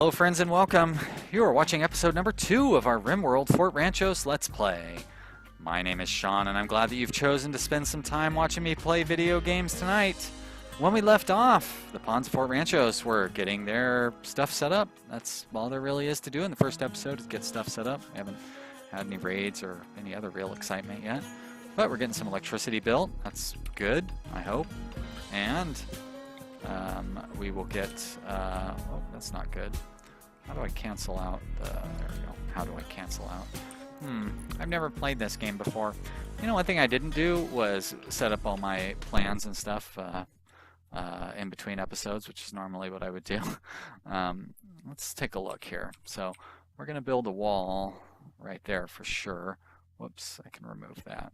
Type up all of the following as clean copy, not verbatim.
Hello friends and welcome. You are watching episode number 2 of our Rimworld Fort Ranchos Let's Play. My name is Sean and I'm glad that you've chosen to spend some time watching me play video games tonight. When we left off, the pawns of Fort Ranchos were getting their stuff set up. That's all there really is to do in the first episode, is get stuff set up. We haven't had any raids or any other real excitement yet. But we're getting some electricity built. That's good, I hope. And we will get, oh, that's not good. How do I cancel out the, there we go. How do I cancel out? I've never played this game before. You know, one thing I didn't do was set up all my plans and stuff in between episodes, which is normally what I would do. Let's take a look here. So we're going to build a wall right there for sure. Whoops, I can remove that.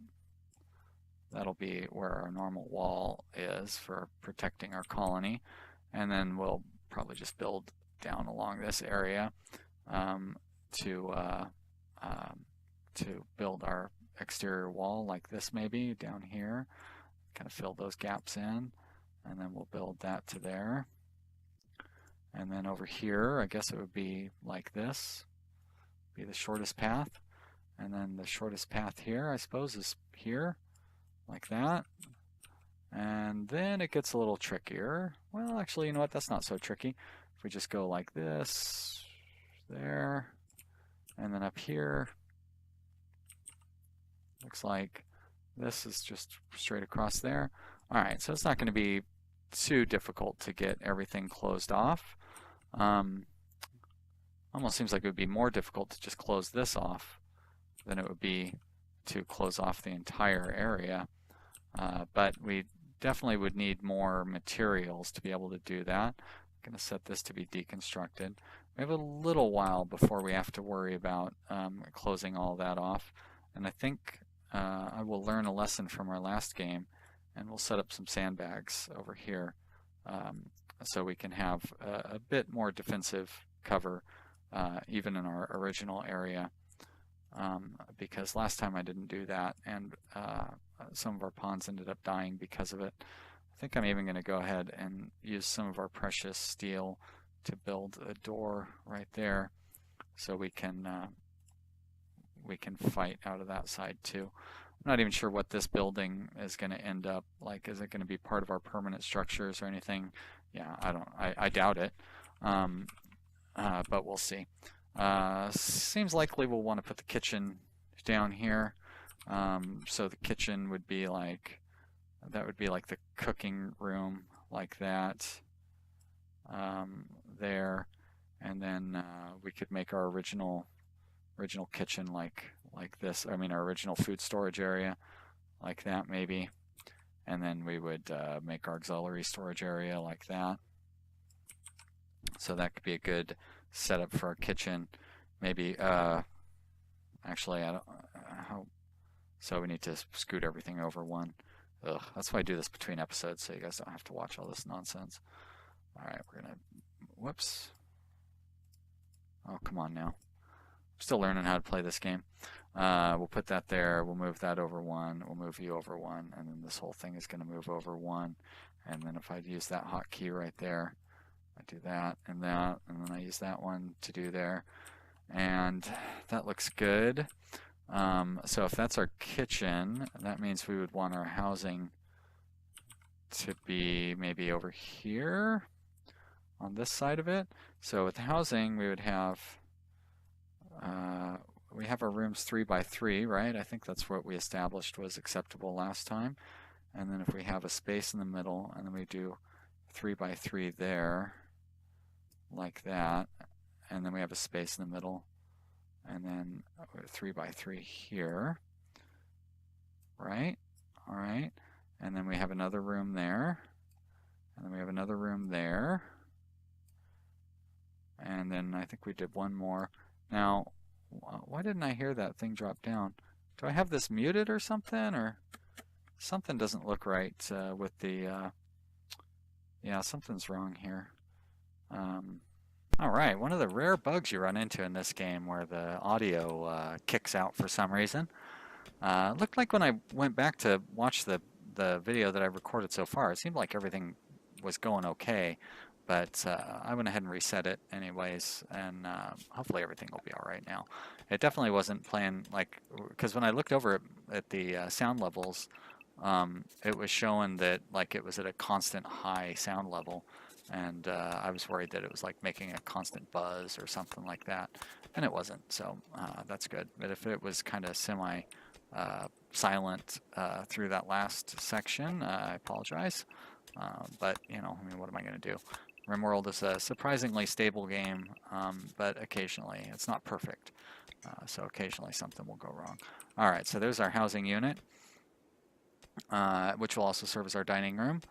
That'll be where our normal wall is for protecting our colony. And then we'll probably just build down along this area to build our exterior wall like this, maybe down here. Kind of fill those gaps in, and then we'll build that to there. And then over here, I guess it would be like this, be the shortest path. And then the shortest path here, I suppose, is here, like that. And then it gets a little trickier. Well, actually, you know what? That's not so tricky. If we just go like this, there, and then up here, looks like this is just straight across there. All right, so it's not going to be too difficult to get everything closed off. Almost seems like it would be more difficult to just close this off than it would be to close off the entire area. But we definitely would need more materials to be able to do that. I'm going to set this to be deconstructed. We have a little while before we have to worry about closing all that off. And I think I will learn a lesson from our last game, and we'll set up some sandbags over here so we can have a bit more defensive cover even in our original area. Because last time I didn't do that, and some of our pawns ended up dying because of it. I think I'm even going to go ahead and use some of our precious steel to build a door right there, so we can fight out of that side too. I'm not even sure what this building is going to end up like. Is it going to be part of our permanent structures or anything? Yeah, I doubt it. But we'll see. Seems likely we'll want to put the kitchen down here. So the kitchen would be like, that would be like the cooking room, like that, there, and then we could make our original kitchen like this. I mean, our original food storage area, like that maybe, and then we would make our auxiliary storage area like that. So that could be a good setup for our kitchen. Maybe actually I don't so we need to scoot everything over one. Ugh, that's why I do this between episodes, so you guys don't have to watch all this nonsense. Alright, we're gonna, whoops. Oh, come on now. I'm still learning how to play this game. We'll put that there, we'll move that over one, we'll move you over one, and then this whole thing is gonna move over one. And then if I use that hotkey right there, I do that, and then I use that one to do there. And that looks good. So if that's our kitchen, that means we would want our housing to be maybe over here on this side of it. So with the housing, we would have we have our rooms 3 by 3, right? I think that's what we established was acceptable last time. And then if we have a space in the middle, and then we do 3 by 3 there, like that, and then we have a space in the middle, and then 3 by 3 here, right? All right, and then we have another room there, and then we have another room there, and then I think we did one more. Now, why didn't I hear that thing drop down? Do I have this muted or something, or something doesn't look right with the, yeah, something's wrong here. Alright, one of the rare bugs you run into in this game where the audio kicks out for some reason. Looked like when I went back to watch the video that I recorded so far, it seemed like everything was going okay. But I went ahead and reset it anyways, and hopefully everything will be all right now. It definitely wasn't playing like, because when I looked over at the sound levels, it was showing that like it was at a constant high sound level, and I was worried that it was like making a constant buzz or something like that, and it wasn't, so that's good. But if it was kind of semi silent through that last section, I apologize. But you know, I mean, what am I going to do? Rimworld is a surprisingly stable game, but occasionally it's not perfect. So occasionally something will go wrong. All right, so there's our housing unit, which will also serve as our dining room.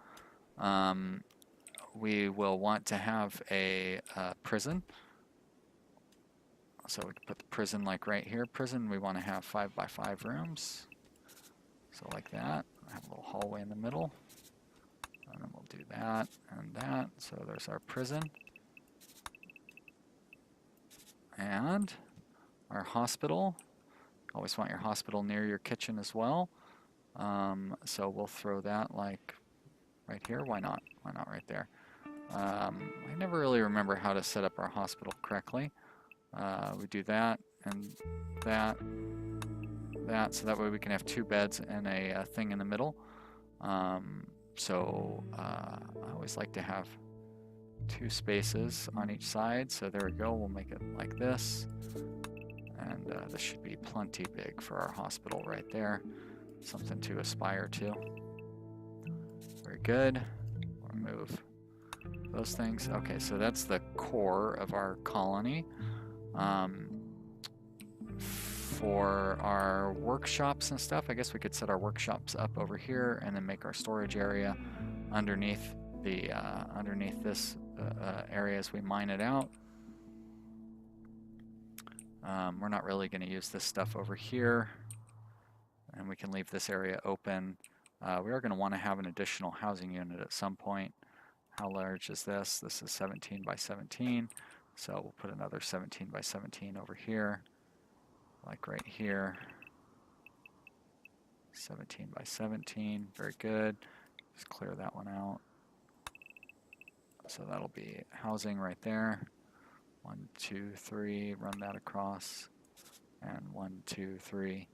We will want to have a prison. So we can put the prison like right here. Prison, we want to have 5x5 rooms. So like that. Have a little hallway in the middle. And then we'll do that and that. So there's our prison. And our hospital. Always want your hospital near your kitchen as well. So we'll throw that like right here. Why not? Why not right there? I never really remember how to set up our hospital correctly. We do that and that, so that way we can have 2 beds and a thing in the middle. So I always like to have 2 spaces on each side. So there we go. We'll make it like this. And this should be plenty big for our hospital right there. Something to aspire to. Very good. Remove those things. Okay, so that's the core of our colony. For our workshops and stuff, I guess we could set our workshops up over here and then make our storage area underneath the underneath this area as we mine it out. We're not really going to use this stuff over here, and we can leave this area open. We are going to want to have an additional housing unit at some point. How large is this? This is 17 by 17, so we'll put another 17 by 17 over here, like right here. 17 by 17, very good. Just clear that one out. So that'll be housing right there. 1, 2, 3, run that across. And 1, 2, 3.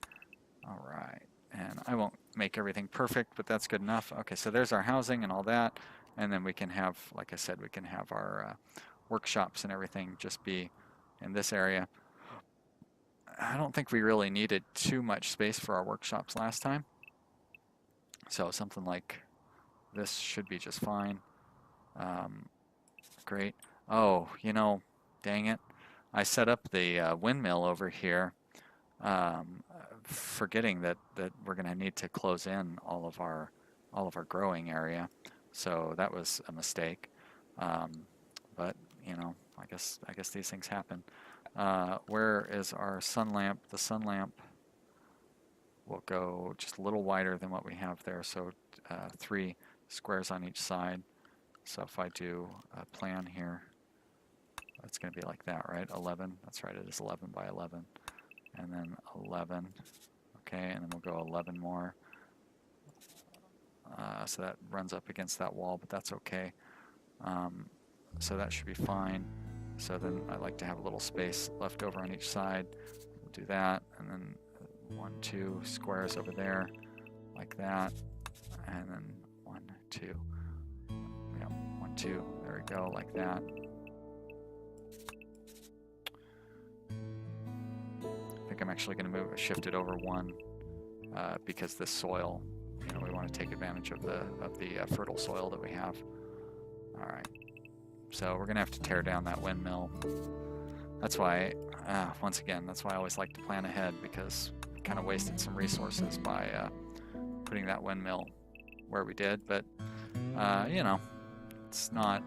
All right. And I won't make everything perfect, but that's good enough. Okay, so there's our housing and all that. And then we can have, like I said, we can have our workshops and everything just be in this area. I don't think we really needed too much space for our workshops last time. So something like this should be just fine. Great. Oh, you know, dang it. I set up the windmill over here, forgetting that we're going to need to close in all of our growing area. So that was a mistake. But you know, I guess these things happen. Where is our sun lamp? The sun lamp will go just a little wider than what we have there. So 3 squares on each side. So if I do a plan here, it's going to be like that, right? 11. That's right. It is 11 by 11. And then 11. Okay, and then we'll go 11 more. So that runs up against that wall, but that's okay. So that should be fine. So then I like to have a little space left over on each side. We'll do that, and then 1, 2 squares over there, like that, and then 1, 2. Yeah, 1, 2. There we go, like that. I think I'm actually going to shift it over 1 because this soil, you know, we want to take advantage of the fertile soil that we have. All right. So we're going to have to tear down that windmill. That's why, once again, that's why I always like to plan ahead, because we kind of wasted some resources by putting that windmill where we did. But, you know, it's not,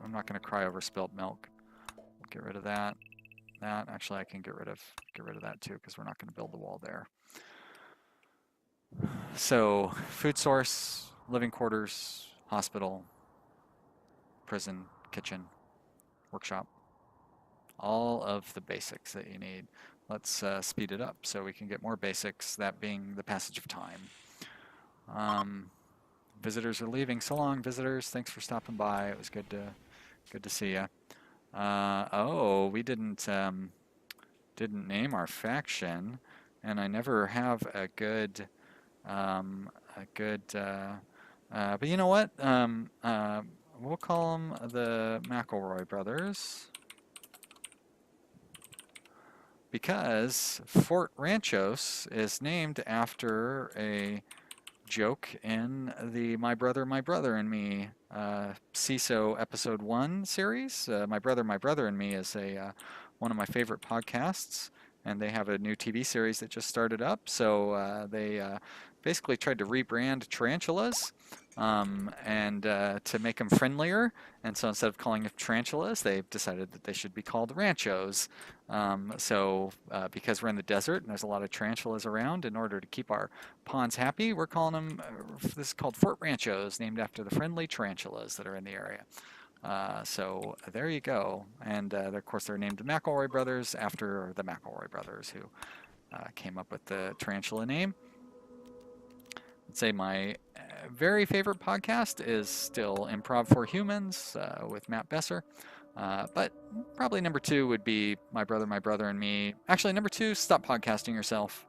I'm not going to cry over spilled milk. We'll get rid of that. Actually, I can get rid of that too, because we're not going to build the wall there. So, food source, living quarters, hospital, prison, kitchen, workshop, all of the basics that you need. Let's speed it up so we can get more basics, that being the passage of time. visitors are leaving. So long, visitors. Thanks for stopping by. It was good to see you. Oh, we didn't name our faction, and I never have a good but you know what? We'll call them the McElroy brothers because Fort Ranchos is named after a joke in the My Brother, and Me CISO Episode 1 series. My Brother, and Me is one of my favorite podcasts, and they have a new TV series that just started up. So they basically tried to rebrand tarantulas and to make them friendlier. And so instead of calling them tarantulas, they decided that they should be called ranchos. Because we're in the desert and there's a lot of tarantulas around, in order to keep our ponds happy, we're calling them, this is called Fort Ranchos, named after the friendly tarantulas that are in the area. So there you go. And of course they're named the McElroy brothers after the McElroy brothers who came up with the tarantula name. I'd say my very favorite podcast is still Improv for Humans with Matt Besser. But probably number 2 would be My Brother, and Me. Actually, number 2, Stop Podcasting Yourself.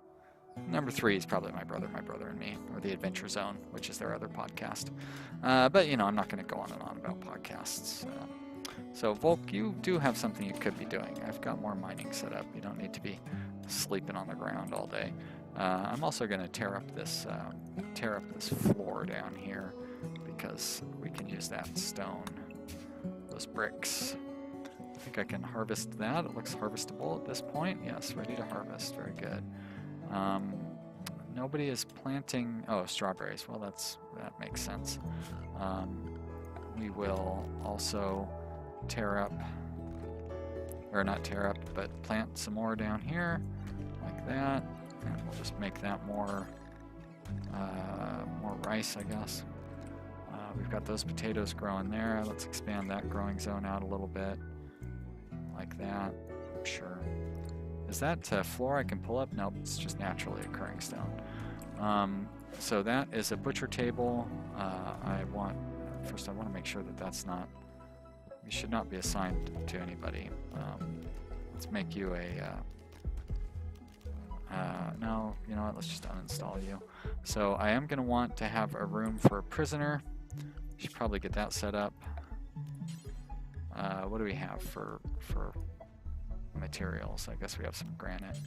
Number 3 is probably My Brother, and Me, or The Adventure Zone, which is their other podcast. But, you know, I'm not going to go on and on about podcasts. So, Volk, you do have something you could be doing. I've got more mining set up. You don't need to be sleeping on the ground all day. I'm also going to tear up this floor down here because we can use that stone, those bricks. I think I can harvest that. It looks harvestable at this point. Yes, ready to harvest. Very good. Nobody is planting. Oh, strawberries. Well, that makes sense. We will also tear up, or not tear up, but plant some more down here, like that. And we'll just make that more rice, I guess. We've got those potatoes growing there. Let's expand that growing zone out a little bit, like that. Sure. Is that floor I can pull up? Nope, it's just naturally occurring stone. So that is a butcher table. First I want to make sure that that's not, you should not be assigned to anybody. Let's make you a no, you know what, let's just uninstall you. So I am going to want to have a room for a prisoner. Should probably get that set up. What do we have for materials? I guess we have some granite.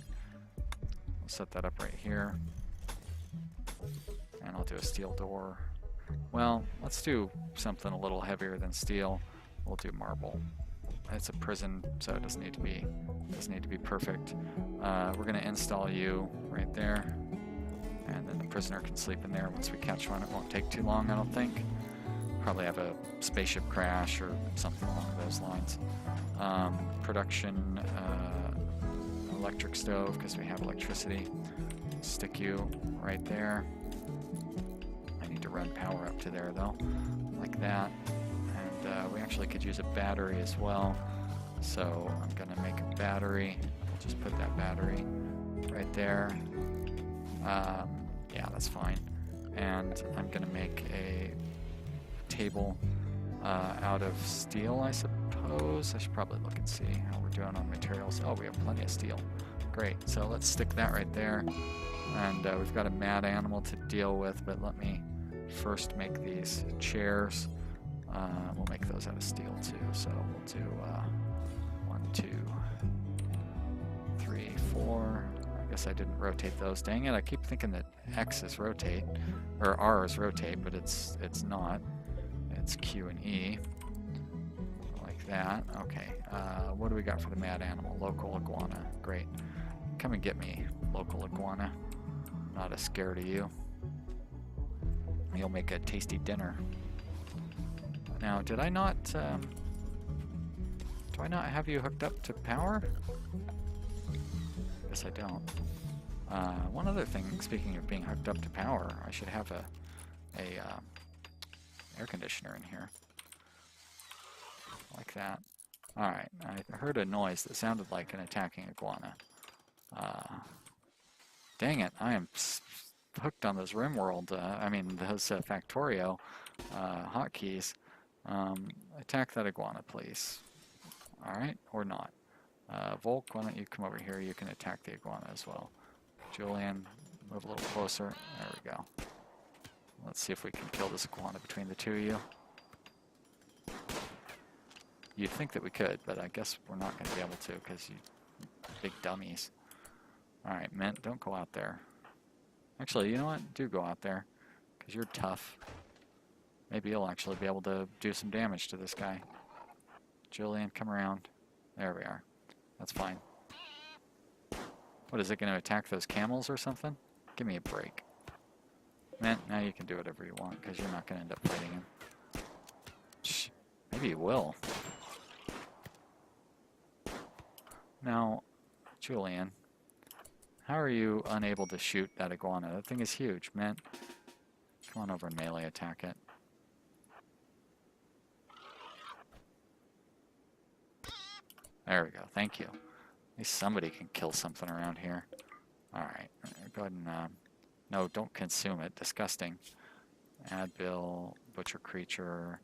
We'll set that up right here. And I'll do a steel door. Well, let's do something a little heavier than steel. We'll do marble. It's a prison, so it doesn't need to be perfect. We're going to install you right there, and then the prisoner can sleep in there once we catch one. It won't take too long, I don't think. Probably have a spaceship crash or something along those lines. Production electric stove, because we have electricity. Stick you right there. I need to run power up to there though, like that. And we actually could use a battery as well. So I'm going to make a battery. We'll just put that battery right there. Yeah, that's fine. And I'm going to make a table out of steel, I suppose. I should probably look and see how we're doing on materials. Oh, we have plenty of steel. Great. So let's stick that right there. And we've got a mad animal to deal with, but let me first make these chairs. We'll make those out of steel too. So we'll do 1, 2, 3, 4. I guess I didn't rotate those. Dang it! I keep thinking that X is rotate, or R is rotate, but it's not. It's Q and E, like that. Okay. What do we got for the mad animal? Local iguana. Great. Come and get me, local iguana. Not as scared of you. You'll make a tasty dinner. Now, did I not? Do I not have you hooked up to power? Guess I don't. One other thing, speaking of being hooked up to power, I should have a air conditioner in here, like that. All right, I heard a noise that sounded like an attacking iguana. Dang it, I am hooked on those Rimworld, I mean those Factorio hotkeys. Attack that iguana, please. Alright, or not. Volk, why don't you come over here? You can attack the iguana as well. Julian, move a little closer. There we go. Let's see if we can kill this iguana between the two of you. You'd think that we could, but I guess we're not going to be able to because you big dummies. Alright, Mint, don't go out there. Actually, you know what? Do go out there because you're tough. Maybe you'll actually be able to do some damage to this guy. Julian, come around. There we are. That's fine. What, is it going to attack those camels or something? Give me a break. Mint, now you can do whatever you want because you're not going to end up fighting him. Shh, maybe you will. Now, Julian, how are you unable to shoot that iguana? That thing is huge, man. Come on over and melee attack it. There we go, thank you. At least somebody can kill something around here. Alright, go ahead and, no, don't consume it, disgusting. Add bill, butcher creature,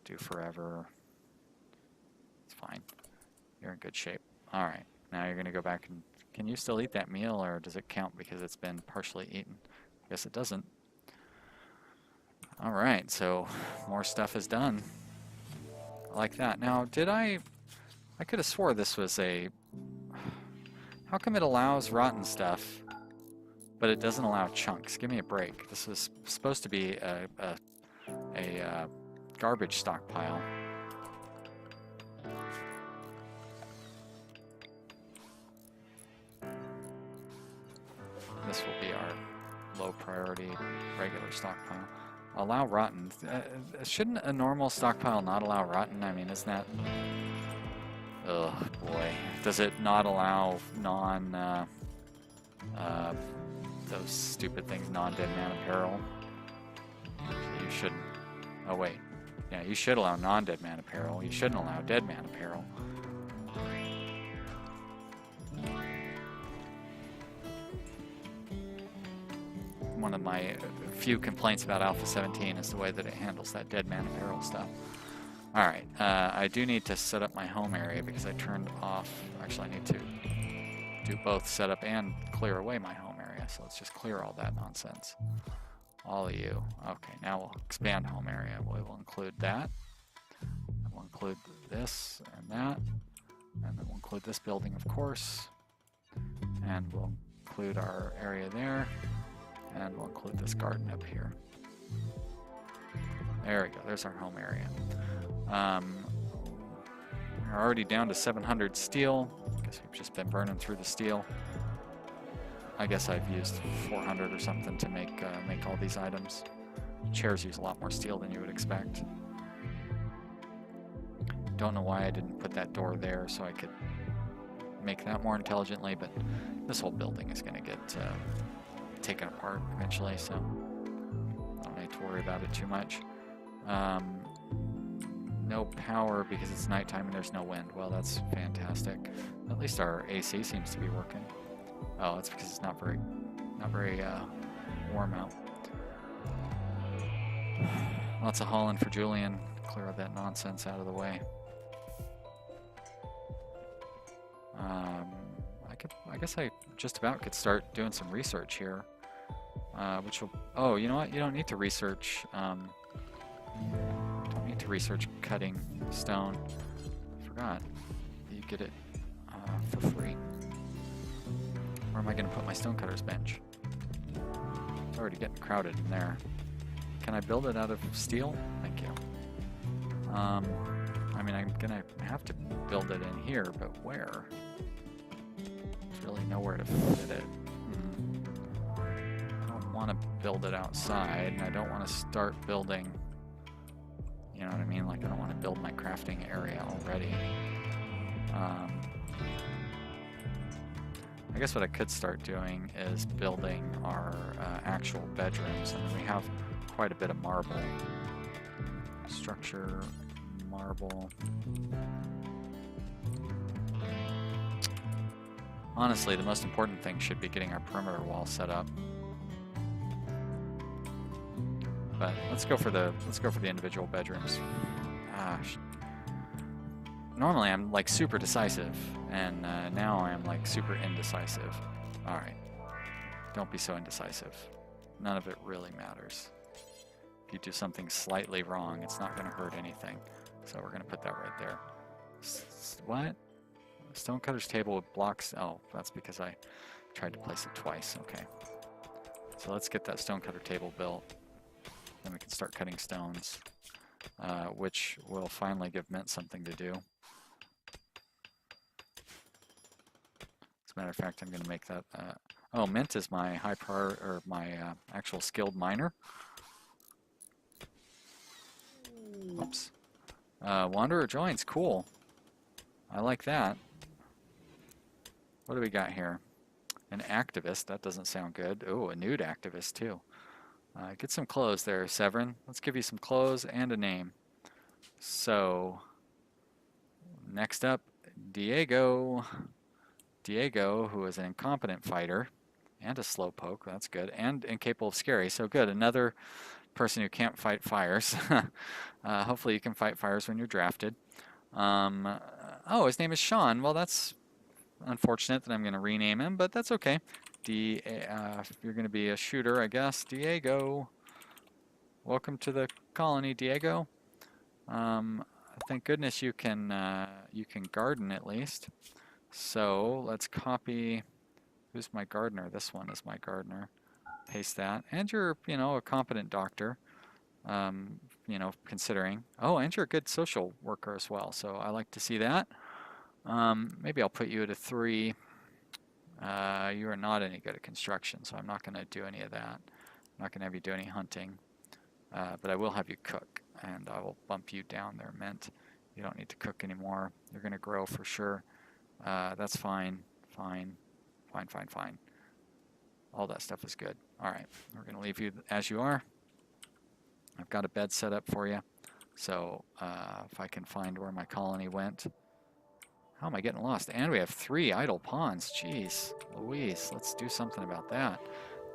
do forever. It's fine, you're in good shape. Alright, now you're going to go back and... Can you still eat that meal, or does it count because it's been partially eaten? I guess it doesn't. Alright, so more stuff is done. I like that. Now, did I could have swore this was a... How come it allows rotten stuff, but it doesn't allow chunks? Give me a break. This was supposed to be a garbage stockpile. This will be our low priority regular stockpile. Allow rotten. Shouldn't a normal stockpile not allow rotten? I mean, isn't that... Oh boy. Does it not allow those stupid things, non-dead man apparel? You shouldn't. Oh wait. Yeah, you should allow non-dead man apparel. You shouldn't allow dead man apparel. One of my few complaints about Alpha 17 is the way that it handles that dead man apparel stuff. Alright, I do need to set up my home area because I turned off... Actually, I need to do both set up and clear away my home area. So let's just clear all that nonsense. All of you. Okay, now we'll expand home area. We will include that. And we'll include this and that. And then we'll include this building, of course. And we'll include our area there. And we'll include this garden up here. There we go. There's our home area. We're already down to 700 steel. I guess we've just been burning through the steel. I guess I've used 400 or something to make all these items. Chairs use a lot more steel than you would expect. Don't know why I didn't put that door there so I could make that more intelligently, but this whole building is going to get taken apart eventually, so I don't need to worry about it too much. No power because it's nighttime and there's no wind. Well, that's fantastic. At least our AC seems to be working. Oh, it's because it's not very warm out. Lots of hauling for Julian. Clear all that nonsense out of the way. I guess I just about could start doing some research here. Which will... Oh, you know what? You don't need to research... don't need to research cutting stone. I forgot. You get it for free. Where am I going to put my stonecutter's bench? It's already getting crowded in there. Can I build it out of steel? Thank you. I mean, I'm going to have to build it in here, but where? There's really nowhere to fit it. I don't want to build it outside, and I don't want to start building... You know what I mean? Like, I don't want to build my crafting area already. I guess what I could start doing is building our actual bedrooms. I mean, we have quite a bit of marble. Structure, marble. Honestly, the most important thing should be getting our perimeter wall set up. But let's go for the individual bedrooms. Normally I'm like super decisive, and now I am like super indecisive. All right, don't be so indecisive. None of it really matters. If you do something slightly wrong, it's not going to hurt anything. So we're going to put that right there. What? Stonecutter's table with blocks. Oh, that's because I tried to place it twice. Okay. So let's get that stonecutter table built. Then we can start cutting stones, which will finally give Mint something to do. As a matter of fact, I'm going to make that. Oh, Mint is my high priority, or my actual skilled miner. Oops. Wanderer joins. Cool. I like that. What do we got here? An activist. That doesn't sound good. Oh, a nude activist too. Get some clothes there, Severin. Let's give you some clothes and a name. So, next up, Diego. Diego, who is an incompetent fighter and a slowpoke. That's good. And incapable of scary. So good. Another person who can't fight fires. Hopefully you can fight fires when you're drafted. Oh, his name is Sean. Well, that's unfortunate that I'm going to rename him, but that's okay. You're going to be a shooter, I guess. Diego. Welcome to the colony, Diego. Thank goodness you can garden at least. So let's copy. Who's my gardener? This one is my gardener. Paste that. And you're, a competent doctor. Considering. Oh, and you're a good social worker as well. So I like to see that. Maybe I'll put you at a 3. You are not any good at construction, so I'm not going to do any of that. I'm not going to have you do any hunting. But I will have you cook, and I will bump you down there, Mint. You don't need to cook anymore. You're going to grow for sure. That's fine. Fine. All that stuff is good. All right, we're going to leave you as you are. I've got a bed set up for you. So if I can find where my colony went. How am I getting lost? And we have 3 idle pawns. Jeez Louise, let's do something about that.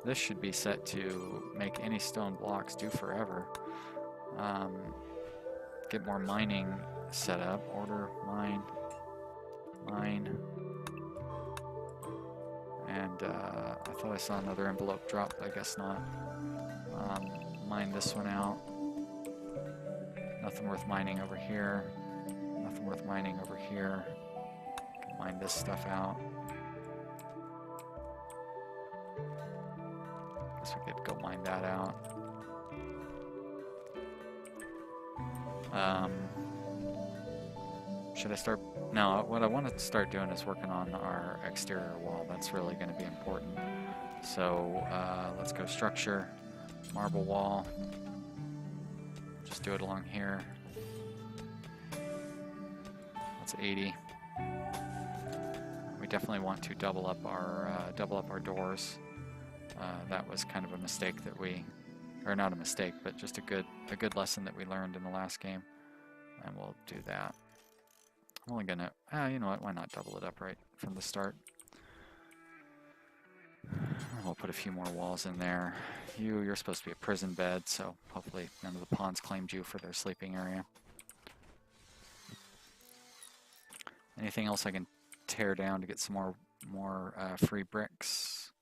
This should be set to make any stone blocks do forever. Get more mining set up. Order, mine. And I thought I saw another envelope drop, but I guess not. Mine this one out. Nothing worth mining over here. Nothing worth mining over here. Can mine this stuff out. Guess we could go mine that out. Should I start? No, what I want to start doing is working on our exterior wall. That's really going to be important. So let's go structure, marble wall. Just do it along here. That's 80. We definitely want to double up our doors. That was kind of a mistake that or not a mistake, but just a good lesson that we learned in the last game. And we'll do that. I'm only gonna, you know what, why not double it up right from the start? We'll put a few more walls in there. You're supposed to be a prison bed, so hopefully none of the pawns claimed you for their sleeping area. Anything else I can tear down to get some more free bricks?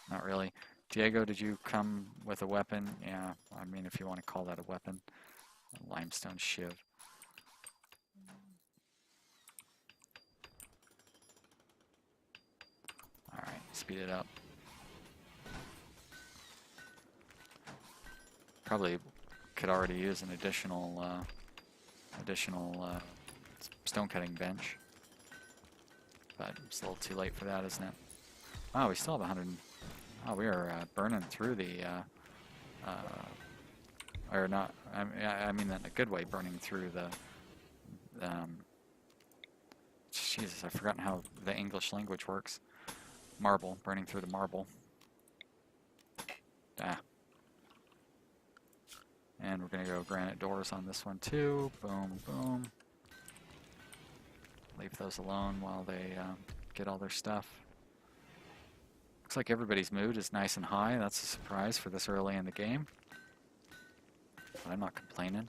Not really. Diego, did you come with a weapon? Yeah, I mean, if you want to call that a weapon. A limestone shiv. Alright, speed it up. Probably could already use an additional stone cutting bench. But it's a little too late for that, isn't it? Wow, we still have 100. Oh, we are burning through the, or not, I mean that in a good way, burning through the, Jesus, I've forgotten how the English language works. Marble, burning through the marble. And we're going to go granite doors on this one too. Boom, boom. Leave those alone while they get all their stuff. Looks like everybody's mood is nice and high. That's a surprise for this early in the game. But I'm not complaining.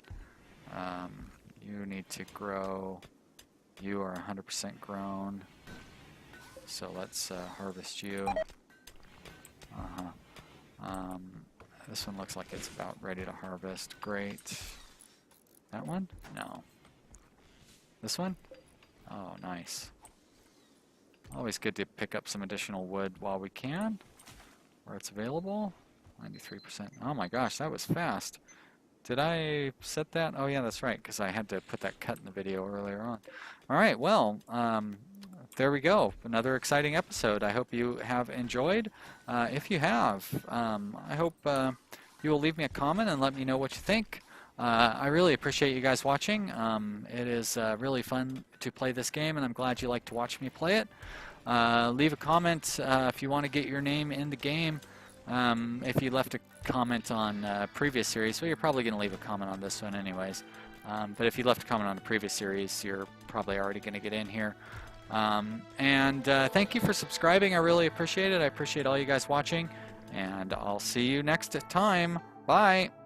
You need to grow. You are 100% grown. So let's harvest you. This one looks like it's about ready to harvest. Great. That one? No. This one? Oh, nice. Always good to pick up some additional wood while we can, where it's available. 93%. Oh my gosh, that was fast. Did I set that? Oh yeah, that's right, because I had to put that cut in the video earlier on. All right, well, there we go. Another exciting episode. I hope you have enjoyed. If you have, I hope you will leave me a comment and let me know what you think. I really appreciate you guys watching. It is really fun to play this game, and I'm glad you like to watch me play it. Leave a comment if you want to get your name in the game. If you left a comment on previous series, well, you're probably going to leave a comment on this one anyways. But if you left a comment on the previous series, you're probably already going to get in here. Thank you for subscribing. I really appreciate it. I appreciate all you guys watching, and I'll see you next time. Bye.